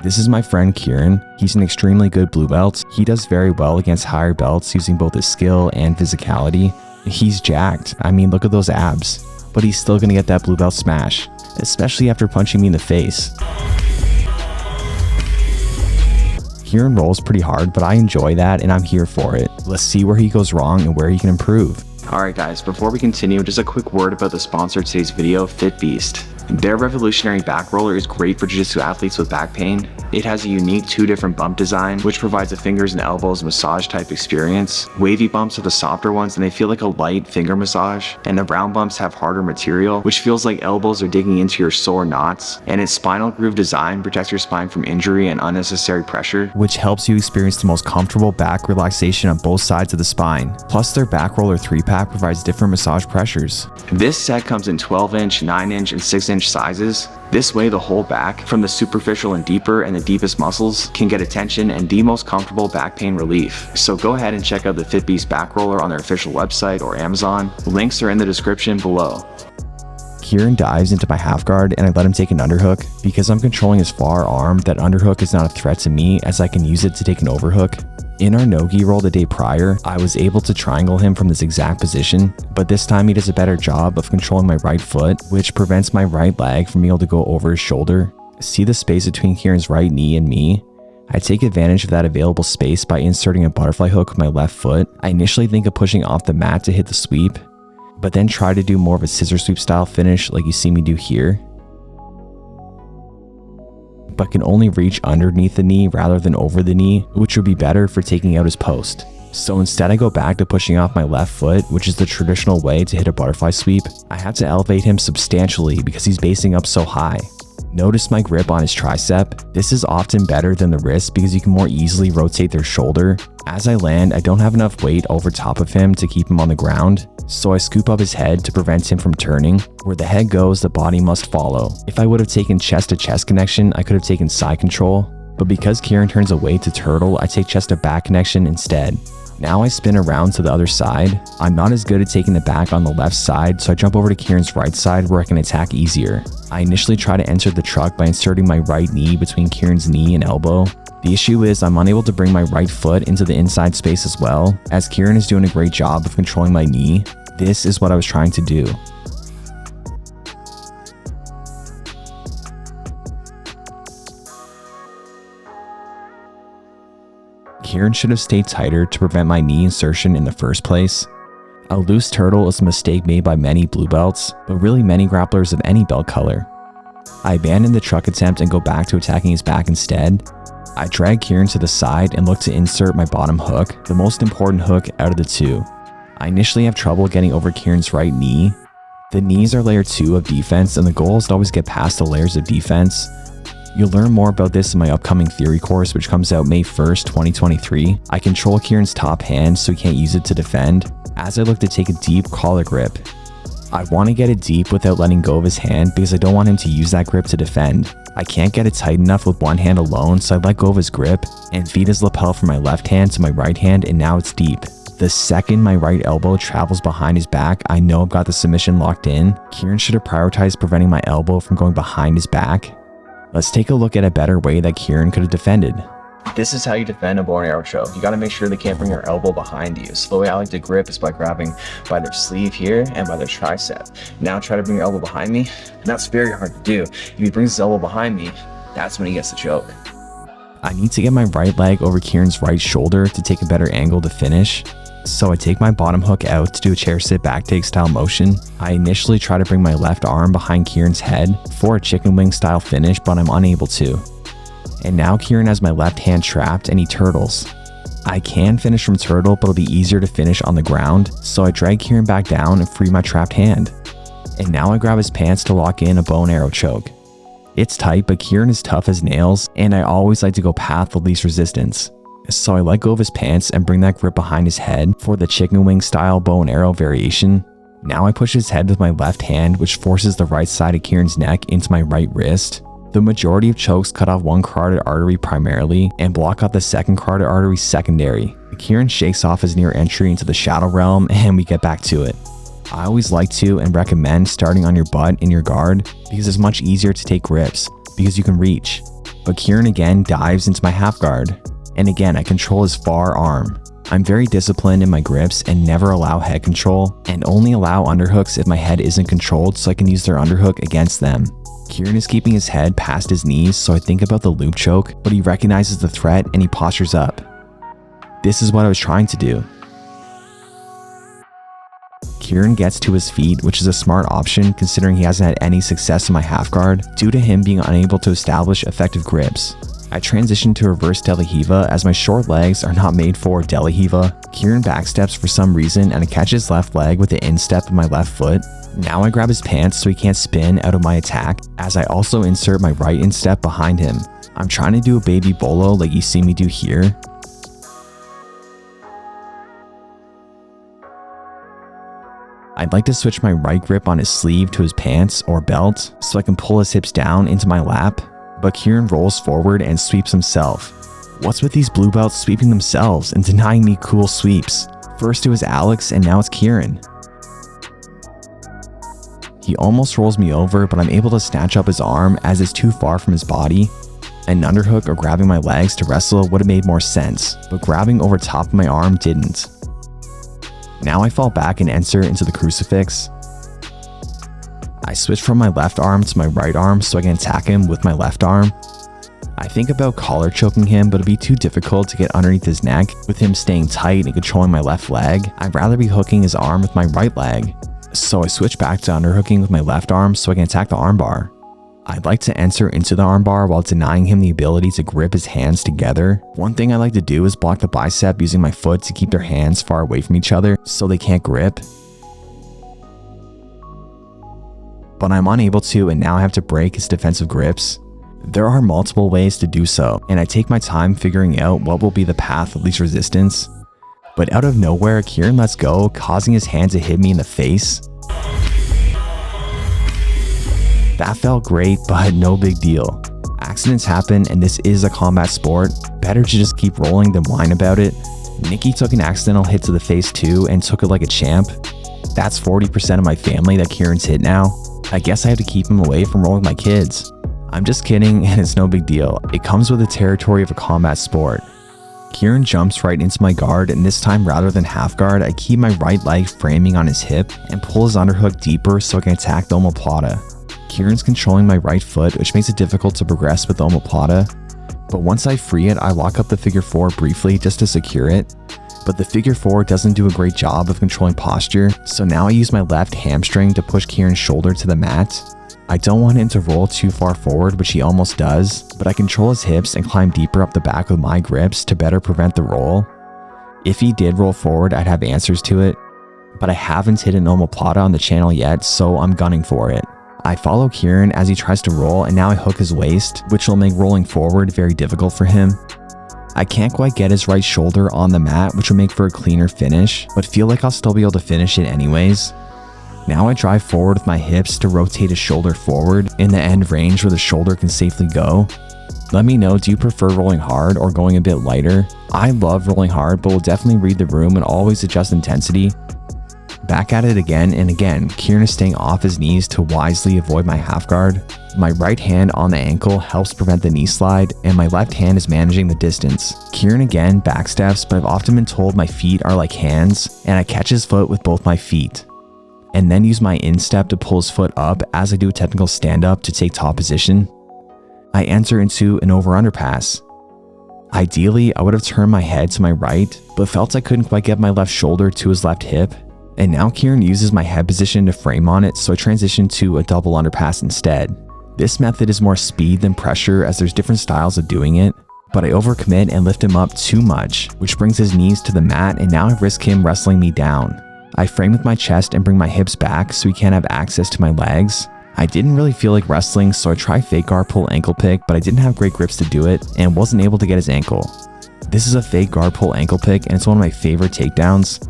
This is my friend Kieren. He's an extremely good blue belt. He does very well against higher belts using both his skill and physicality. He's jacked. I mean, look at those abs. But he's still gonna get that blue belt smash, especially after punching me in the face. Kieren rolls pretty hard, but I enjoy that and I'm here for it. Let's see where he goes wrong and where he can improve. Alright guys, before we continue, just a quick word about the sponsor of today's video, FitBeast. Their revolutionary back roller is great for jiu-jitsu athletes with back pain. It has a unique 2 different bump design, which provides a fingers and elbows massage type experience. Wavy bumps are the softer ones and they feel like a light finger massage, and the round bumps have harder material, which feels like elbows are digging into your sore knots. And its spinal groove design protects your spine from injury and unnecessary pressure, which helps you experience the most comfortable back relaxation on both sides of the spine. Plus their back roller 3-pack provides different massage pressures. This set comes in 12-inch, 9-inch, and 6-inch sizes. This way the whole back, from the superficial and deeper and the deepest muscles, can get attention and the most comfortable back pain relief. So go ahead and check out the FitBeast back roller on their official website or Amazon. Links are in the description below. Kieren dives into my half guard and I let him take an underhook. Because I'm controlling his far arm, that underhook is not a threat to me as I can use it to take an overhook. In our no-gi roll the day prior, I was able to triangle him from this exact position, but this time he does a better job of controlling my right foot, which prevents my right leg from being able to go over his shoulder. See the space between Kieren's right knee and me? I take advantage of that available space by inserting a butterfly hook with my left foot. I initially think of pushing off the mat to hit the sweep, but then try to do more of a scissor sweep style finish like you see me do here, but can only reach underneath the knee rather than over the knee, which would be better for taking out his post. So instead I go back to pushing off my left foot, which is the traditional way to hit a butterfly sweep. I have to elevate him substantially because he's basing up so high. Notice my grip on his tricep. This is often better than the wrist because you can more easily rotate their shoulder. As I land, I don't have enough weight over top of him to keep him on the ground, so I scoop up his head to prevent him from turning. Where the head goes, the body must follow. If I would have taken chest to chest connection, I could have taken side control, but because Kieren turns away to turtle, I take chest to back connection instead. Now I spin around to the other side. I'm not as good at taking the back on the left side, so I jump over to Kieren's right side where I can attack easier. I initially try to enter the truck by inserting my right knee between Kieren's knee and elbow. The issue is I'm unable to bring my right foot into the inside space as well, as Kieren is doing a great job of controlling my knee. This is what I was trying to do. Kieren should have stayed tighter to prevent my knee insertion in the first place. A loose turtle is a mistake made by many blue belts, but really many grapplers of any belt color. I abandon the truck attempt and go back to attacking his back instead. I drag Kieren to the side and look to insert my bottom hook, the most important hook out of the 2. I initially have trouble getting over Kieren's right knee. The knees are layer 2 of defense and the goal is to always get past the layers of defense. You'll learn more about this in my upcoming theory course, which comes out May 1st, 2023. I control Kieren's top hand so he can't use it to defend, as I look to take a deep collar grip. I want to get it deep without letting go of his hand because I don't want him to use that grip to defend. I can't get it tight enough with one hand alone, so I let go of his grip and feed his lapel from my left hand to my right hand, and now it's deep. The second my right elbow travels behind his back, I know I've got the submission locked in. Kieren should have prioritized preventing my elbow from going behind his back. Let's take a look at a better way that Kieren could have defended. This is how you defend a bow and arrow choke. You gotta make sure they can't bring their elbow behind you. So the way I like to grip is by grabbing by their sleeve here and by their tricep. Now try to bring your elbow behind me, and that's very hard to do. If he brings his elbow behind me, that's when he gets the choke. I need to get my right leg over Kieren's right shoulder to take a better angle to finish. So I take my bottom hook out to do a chair sit back take style motion. I initially try to bring my left arm behind Kieren's head for a chicken wing style finish, but I'm unable to. And now Kieren has my left hand trapped and he turtles. I can finish from turtle, but it'll be easier to finish on the ground, so I drag Kieren back down and free my trapped hand. And now I grab his pants to lock in a bow and arrow choke. It's tight, but Kieren is tough as nails, and I always like to go path of least resistance. So I let go of his pants and bring that grip behind his head for the chicken wing style bow and arrow variation. Now I push his head with my left hand, which forces the right side of Kieren's neck into my right wrist. The majority of chokes cut off one carotid artery primarily and block out the second carotid artery secondary. Kieren shakes off his near entry into the shadow realm and we get back to it. I always like to and recommend starting on your butt in your guard because it's much easier to take grips because you can reach. but Kieren again dives into my half guard. And again, I control his far arm. I'm very disciplined in my grips and never allow head control, and only allow underhooks if my head isn't controlled so I can use their underhook against them. Kieren is keeping his head past his knees, so I think about the loop choke, but he recognizes the threat and he postures up. This is what I was trying to do. Kieren gets to his feet, which is a smart option considering he hasn't had any success in my half guard due to him being unable to establish effective grips. I transition to reverse delihiva as my short legs are not made for delihiva. Kieren backsteps for some reason and I catch his left leg with the instep of my left foot. Now I grab his pants so he can't spin out of my attack as I also insert my right instep behind him. I'm trying to do a baby bolo like you see me do here. I'd like to switch my right grip on his sleeve to his pants or belt so I can pull his hips down into my lap, but Kieren rolls forward and sweeps himself. What's with these blue belts sweeping themselves and denying me cool sweeps? First it was Alex and now it's Kieren. He almost rolls me over, but I'm able to snatch up his arm as it's too far from his body. An underhook or grabbing my legs to wrestle would have made more sense, but grabbing over top of my arm didn't. Now I fall back and enter into the crucifix. I switch from my left arm to my right arm so I can attack him with my left arm. I think about collar choking him, but it'd be too difficult to get underneath his neck with him staying tight and controlling my left leg. I'd rather be hooking his arm with my right leg. So I switch back to underhooking with my left arm so I can attack the armbar. I'd like to enter into the armbar while denying him the ability to grip his hands together. One thing I like to do is block the bicep using my foot to keep their hands far away from each other so they can't grip. But I'm unable to, and now I have to break his defensive grips. There are multiple ways to do so, and I take my time figuring out what will be the path of least resistance. But out of nowhere, Kieren lets go, causing his hand to hit me in the face. That felt great, but no big deal. Accidents happen and this is a combat sport. Better to just keep rolling than whine about it. Nikki took an accidental hit to the face too and took it like a champ. That's 40% of my family that Kieren's hit now. I guess I have to keep him away from rolling my kids. I'm just kidding and it's no big deal. It comes with the territory of a combat sport. Kieren jumps right into my guard, and this time rather than half guard, I keep my right leg framing on his hip and pull his underhook deeper so I can attack the Omoplata. Kieren's controlling my right foot, which makes it difficult to progress with the Omoplata, but once I free it, I lock up the figure 4 briefly just to secure it. But the figure 4 doesn't do a great job of controlling posture, so now I use my left hamstring to push Kieren's shoulder to the mat. I don't want him to roll too far forward, which he almost does, but I control his hips and climb deeper up the back with my grips to better prevent the roll. If he did roll forward, I'd have answers to it, but I haven't hit an Omoplata on the channel yet, so I'm gunning for it. I follow Kieren as he tries to roll, and now I hook his waist, which will make rolling forward very difficult for him. I can't quite get his right shoulder on the mat, which will make for a cleaner finish, but feel like I'll still be able to finish it anyways. Now I drive forward with my hips to rotate his shoulder forward in the end range where the shoulder can safely go. Let me know, do you prefer rolling hard or going a bit lighter? I love rolling hard, but will definitely read the room and always adjust intensity. Back at it again and again, Kieren is staying off his knees to wisely avoid my half guard. My right hand on the ankle helps prevent the knee slide, and my left hand is managing the distance. Kieren again backsteps, but I've often been told my feet are like hands, and I catch his foot with both my feet, and then use my instep to pull his foot up as I do a technical stand-up to take top position. I enter into an over-under pass. Ideally, I would have turned my head to my right, but felt I couldn't quite get my left shoulder to his left hip. And now Kieren uses my head position to frame on it, so I transition to a double underpass instead. This method is more speed than pressure as there's different styles of doing it, but I overcommit and lift him up too much, which brings his knees to the mat, and now I risk him wrestling me down. I frame with my chest and bring my hips back so he can't have access to my legs. I didn't really feel like wrestling, so I try fake guard pull ankle pick, but I didn't have great grips to do it and wasn't able to get his ankle. This is a fake guard pull ankle pick and it's one of my favorite takedowns.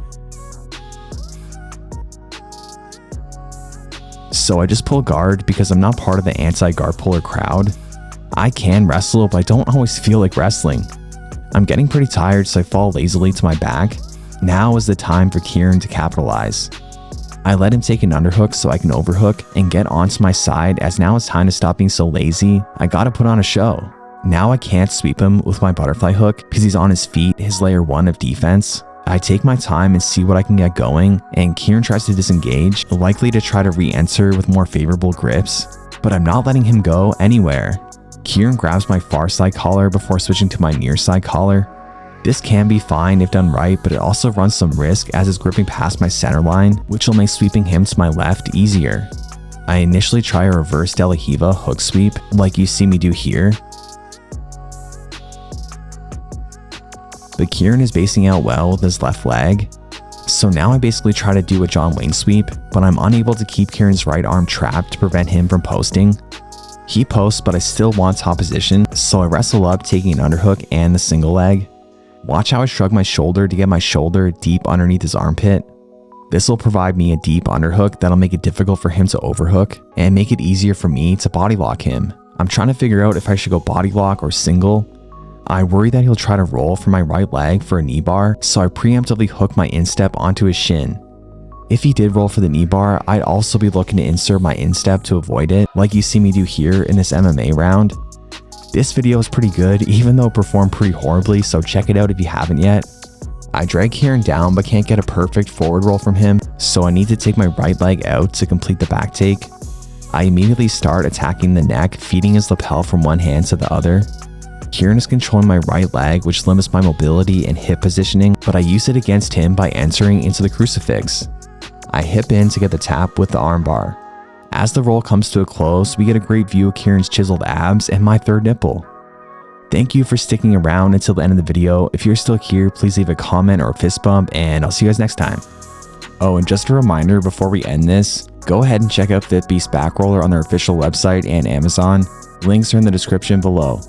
So I just pull guard because I'm not part of the anti-guard puller crowd. I can wrestle, but I don't always feel like wrestling. I'm getting pretty tired, so I fall lazily to my back. Now is the time for Kieren to capitalize. I let him take an underhook so I can overhook and get onto my side, as now it's time to stop being so lazy. I gotta put on a show. Now I can't sweep him with my butterfly hook because he's on his feet, his layer 1 of defense. I take my time and see what I can get going, and Kieren tries to disengage, likely to try to re-enter with more favorable grips, but I'm not letting him go anywhere. Kieren grabs my far side collar before switching to my near side collar. This can be fine if done right, but it also runs some risk as it's gripping past my center line, which will make sweeping him to my left easier. I initially try a reverse De La Hiva hook sweep, like you see me do here, but Kieren is basing out well with his left leg. So now I basically try to do a John Wayne sweep, but I'm unable to keep Kieren's right arm trapped to prevent him from posting. He posts, but I still want top position, so I wrestle up taking an underhook and the single leg. Watch how I shrug my shoulder to get my shoulder deep underneath his armpit. This will provide me a deep underhook that'll make it difficult for him to overhook and make it easier for me to body lock him. I'm trying to figure out if I should go body lock or single. I worry that he'll try to roll for my right leg for a knee bar, so I preemptively hook my instep onto his shin. If he did roll for the knee bar, I'd also be looking to insert my instep to avoid it, like you see me do here in this MMA round. This video is pretty good, even though it performed pretty horribly, so check it out if you haven't yet. I drag Kieren down but can't get a perfect forward roll from him, so I need to take my right leg out to complete the back take. I immediately start attacking the neck, feeding his lapel from one hand to the other. Kieren is controlling my right leg, which limits my mobility and hip positioning, but I use it against him by entering into the crucifix. I hip in to get the tap with the armbar. As the roll comes to a close, we get a great view of Kieren's chiseled abs and my third nipple. Thank you for sticking around until the end of the video. If you're still here, please leave a comment or a fist bump, and I'll see you guys next time. Oh, and just a reminder before we end this, go ahead and check out FitBeast Backroller on their official website and Amazon. Links are in the description below.